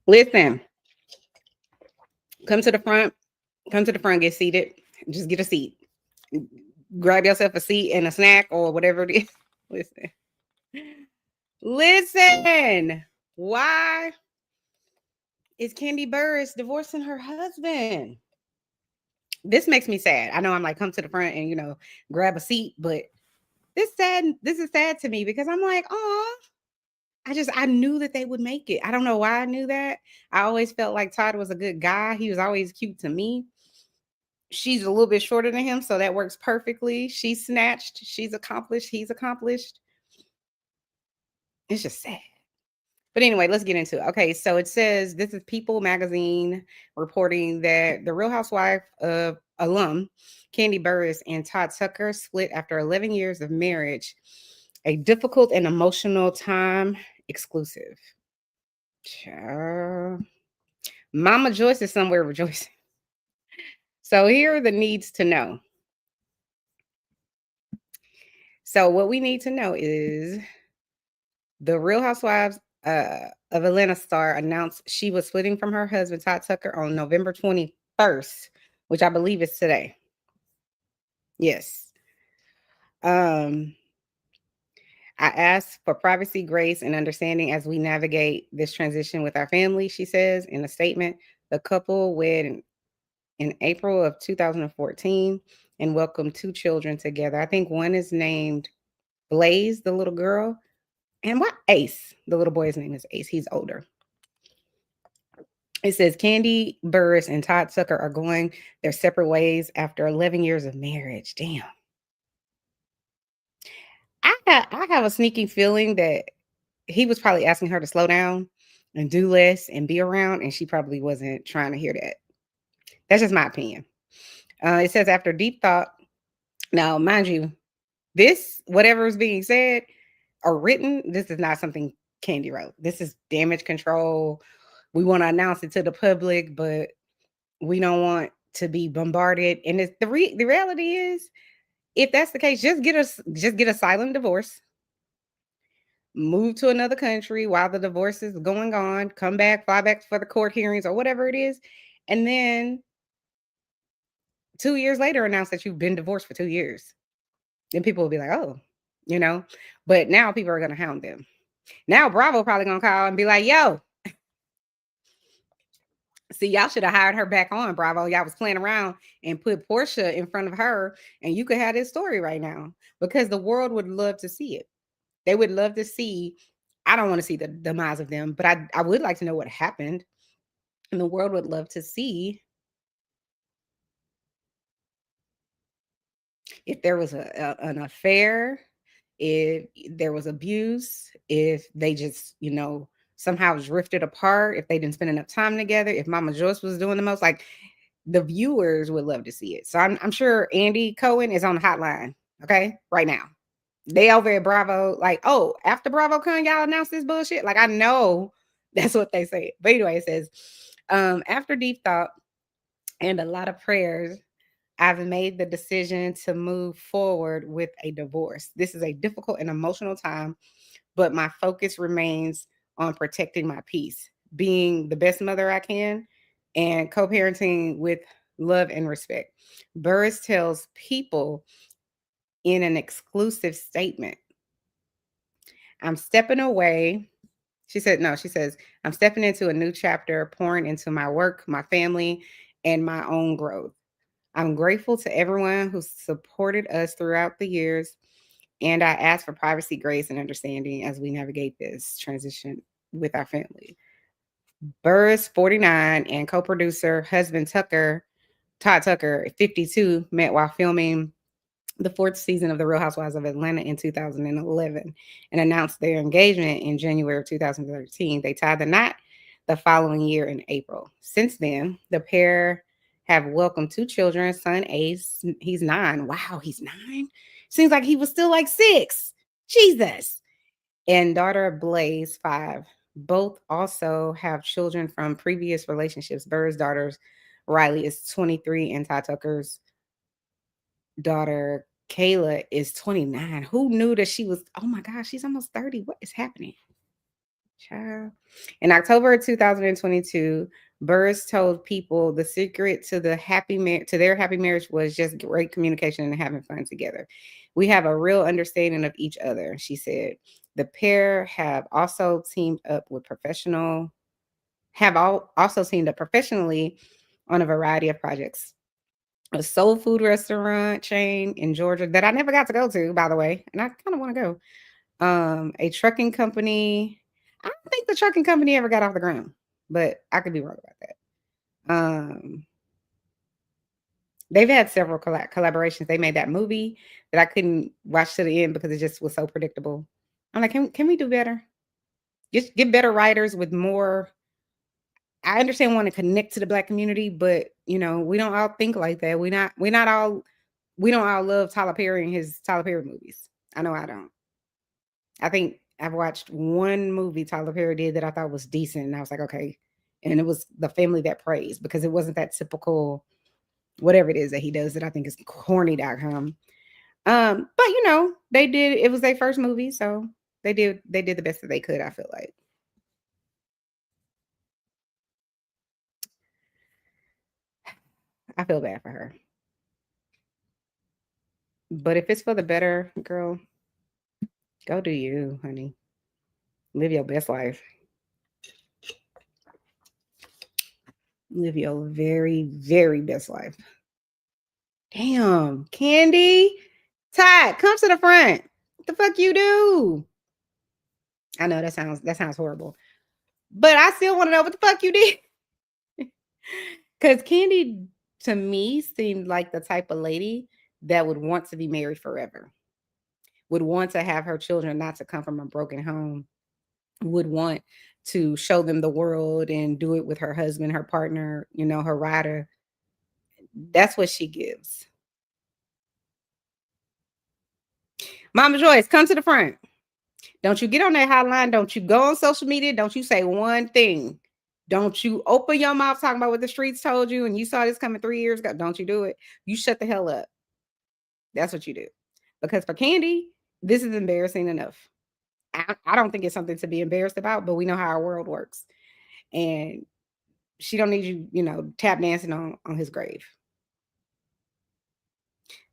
Listen, come to the front. Come to the front, get seated. Just get a seat. Grab yourself a seat and a snack or whatever it is. Listen. Listen. Why is Kandi Burruss divorcing her husband? This makes me sad. I know I'm like, come to the front and, grab a seat, but this is sad to me because I'm like, oh, I knew that they would make it. I don't know why I knew that. I always felt like Todd was a good guy. He was always cute to me. She's a little bit shorter than him, so that works perfectly. She's snatched. She's accomplished. He's accomplished. It's just sad. But anyway, let's get into it. Okay, so it says this is People magazine reporting that the Real Housewife of Alum Kandi Burruss and Todd Tucker split after 11 years of marriage. A difficult and emotional time exclusive. Mama Joyce is somewhere rejoicing. So here are the needs to know. So what we need to know is the Real Housewives of Atlanta star announced she was splitting from her husband, Todd Tucker, on November 21st, which I believe is today. Yes. I asked for privacy, grace, and understanding as we navigate this transition with our family, she says in a statement. The couple wed in April of 2014 and welcomed 2 children together. I think one is named Blaze, the little girl, and what Ace, the little boy's name is Ace. He's older. It says Kandi Burruss and Todd Tucker are going their separate ways after 11 years of marriage. Damn. I have a sneaking feeling that he was probably asking her to slow down and do less and be around, and she probably wasn't trying to hear that. That's just my opinion. It says after deep thought. Now, mind you, this, whatever is being said or written, this is not something Kandi wrote. This is damage control. We want to announce it to the public, but we don't want to be bombarded. And it's the reality is, if that's the case, just get a silent divorce. Move to another country while the divorce is going on. Come back, fly back for the court hearings or whatever it is, and then 2 years later announce that you've been divorced for 2 years. And people will be like, oh, but now people are going to hound them. Now Bravo probably going to call and be like, yo, see, y'all should have hired her back on, Bravo. Y'all was playing around and put Portia in front of her, and you could have this story right now because the world would love to see it. They would love to see. I don't want to see the demise of them, but I would like to know what happened. And the world would love to see if there was an affair, if there was abuse, if they just, somehow drifted apart, if they didn't spend enough time together, if Mama Joyce was doing the most, like the viewers would love to see it. So I'm sure Andy Cohen is on the hotline, okay, right now. They over at Bravo, like, oh, after Bravo Con, y'all announced this bullshit. Like, I know that's what they say. But anyway, it says, after deep thought and a lot of prayers, I've made the decision to move forward with a divorce. This is a difficult and emotional time, but my focus remains on protecting my peace, being the best mother I can, and co-parenting with love and respect. Burruss tells People in an exclusive statement, I'm stepping away. She says, I'm stepping into a new chapter, pouring into my work, my family, and my own growth. I'm grateful to everyone who supported us throughout the years, and I ask for privacy, grace, and understanding as we navigate this transition with our family. Burruss, 49, and co-producer husband Todd Tucker, 52, met while filming the 4th season of The Real Housewives of Atlanta in 2011 and announced their engagement in January of 2013. They tied the knot the following year in April. Since then, the pair have welcomed 2 children, son Ace, he's 9. Wow, he's 9? Seems like he was still like 6. Jesus. And daughter Blaze, 5. Both also have children from previous relationships. Burr's daughter, Riley, is 23, and Todd Tucker's daughter, Kayla, is 29. Who knew that she was, oh my gosh, she's almost 30. What is happening? Child. In October of 2022, Burruss told people the secret to their happy marriage was just great communication and having fun together. We have a real understanding of each other, she said. The pair have also teamed up with also teamed up professionally on a variety of projects. A soul food restaurant chain in Georgia that I never got to go to, by the way, and I kind of want to go. A trucking company. I don't think the trucking company ever got off the ground, but I could be wrong about that. They've had several collaborations. They made that movie that I couldn't watch to the end because it just was so predictable. I'm like, can we do better? Just get better writers with more. I understand wanting to connect to the Black community, but we don't all think like that. We don't all love Tyler Perry and his Tyler Perry movies. I know I don't. I think I've watched one movie Tyler Perry did that I thought was decent, and I was like, okay. And it was The Family That Prays, because it wasn't that typical whatever it is that he does that I think is corny.com. But they did. It was their first movie, so they did the best that they could. I feel like. I feel bad for her, but if it's for the better, girl, go do you, honey. Live your best life. Live your very, very best life. Damn, Kandi, Todd, come to the front. What the fuck you do? I know that sounds horrible, but I still want to know what the fuck you did. Because Kandi, to me, seemed like the type of lady that would want to be married forever, would want to have her children not to come from a broken home, would want to show them the world and do it with her husband, her partner, her rider. That's what she gives. Mama Joyce, come to the front. Don't you get on that hotline. Don't you go on social media. Don't you say one thing. Don't you open your mouth talking about what the streets told you and you saw this coming 3 years ago. Don't you do it. You shut the hell up. That's what you do. Because for Kandi, this is embarrassing enough. I don't think it's something to be embarrassed about, but we know how our world works. And she don't need you, tap dancing on his grave.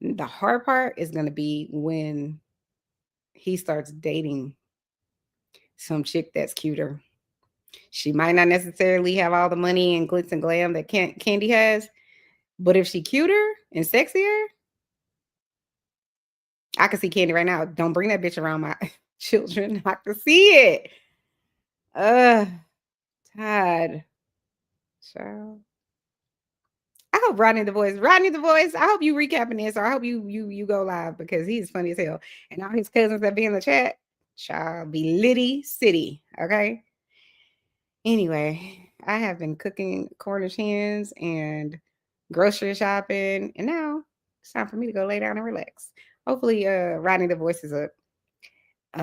The hard part is going to be when he starts dating some chick that's cuter. She might not necessarily have all the money and glitz and glam that Kandi has, but if she cuter and sexier, I can see Kandi right now. Don't bring that bitch around my children. I can see it. Todd. Child. I hope Rodney the Voice, I hope you recapping this, or I hope you go live, because he's funny as hell. And all his cousins that be in the chat, child, be litty city. Okay. Anyway, I have been cooking Cornish hens and grocery shopping, and now it's time for me to go lay down and relax. Hopefully, Rodney the Voice is up.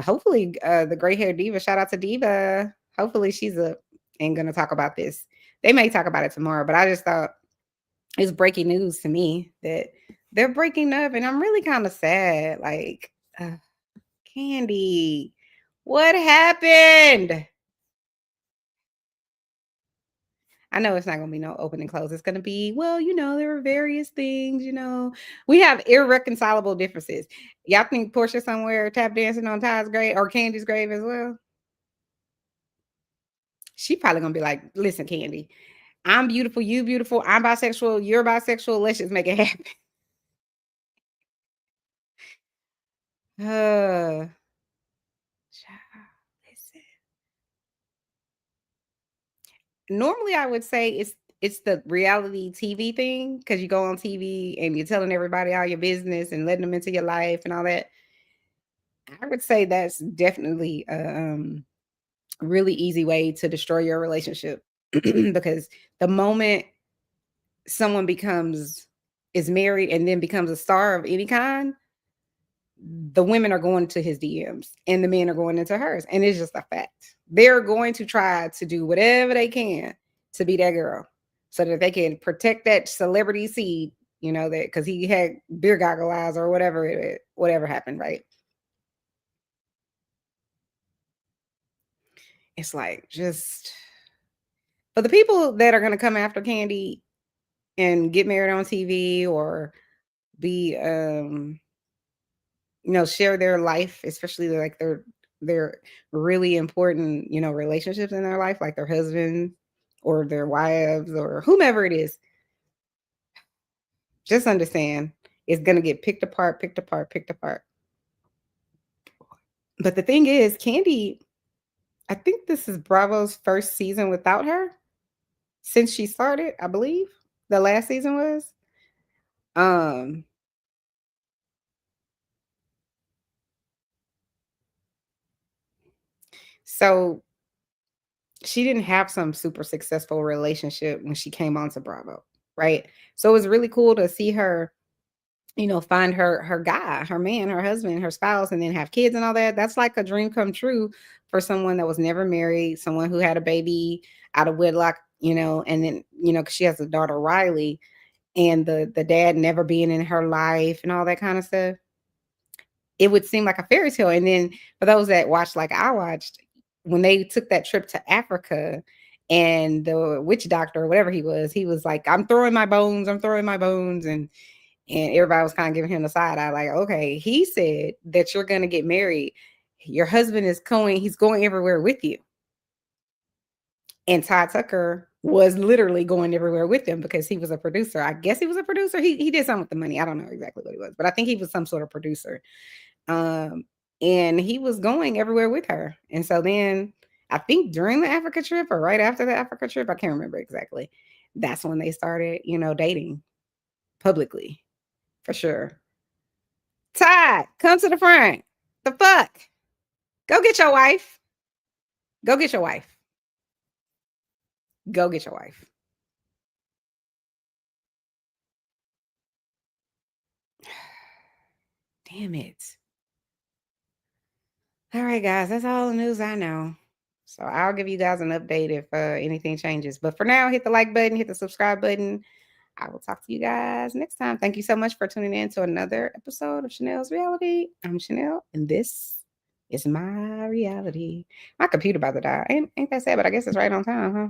Hopefully, the gray hair diva. Shout out to Diva. Hopefully, she's up and gonna talk about this. They may talk about it tomorrow, but I just thought it's breaking news to me that they're breaking up, and I'm really kind of sad. Like, Kandi, what happened? I know it's not going to be no open and close. It's going to be, well, there are various things, we have irreconcilable differences. Y'all think Portia somewhere tap dancing on Todd's grave or Candy's grave as well? She probably going to be like, listen, Kandi, I'm beautiful, you beautiful, I'm bisexual, you're bisexual, let's just make it happen. Listen. Normally I would say it's the reality TV thing, because you go on TV and you're telling everybody all your business and letting them into your life and all that. I would say that's definitely a really easy way to destroy your relationship, because the moment someone is married and then becomes a star of any kind, the women are going to his DMs and the men are going into hers. And it's just a fact. They're going to try to do whatever they can to be that girl so that they can protect that celebrity seed, that because he had beer goggle eyes or whatever happened, right? It's like just for the people that are gonna come after Kandi and get married on TV or be share their life, especially like their really important, relationships in their life, like their husband or their wives or whomever it is. Just understand it's gonna get picked apart, picked apart, picked apart. But the thing is, Kandi, I think this is Bravo's first season without her since she started, I believe. The last season was. Um, so she didn't have some super successful relationship when she came onto Bravo, right? So it was really cool to see her, find her guy, her man, her husband, her spouse, and then have kids and all that. That's like a dream come true for someone that was never married, someone who had a baby out of wedlock, and then, because she has a daughter, Riley, and the dad never being in her life and all that kind of stuff. It would seem like a fairy tale. And then for those that watched, like I watched, when they took that trip to Africa and the witch doctor or whatever he was like, I'm throwing my bones, I'm throwing my bones. And everybody was kind of giving him the side eye, like, okay, he said that you're gonna get married. Your husband is going, he's going everywhere with you. And Todd Tucker was literally going everywhere with him because he was a producer. I guess he was a producer. He did something with the money. I don't know exactly what he was, but I think he was some sort of producer. Um, and he was going everywhere with her. And so then I think during the Africa trip or right after the Africa trip, I can't remember exactly. That's when they started, dating publicly for sure. Todd, come to the front. The fuck? Go get your wife. Go get your wife. Go get your wife. Damn it. All right, guys, that's all the news I know. So I'll give you guys an update if anything changes. But for now, hit the like button, hit the subscribe button. I will talk to you guys next time. Thank you so much for tuning in to another episode of Chanel's Reality. I'm Chanel, and this is my reality. My computer about to die. Ain't that sad, but I guess it's right on time, huh?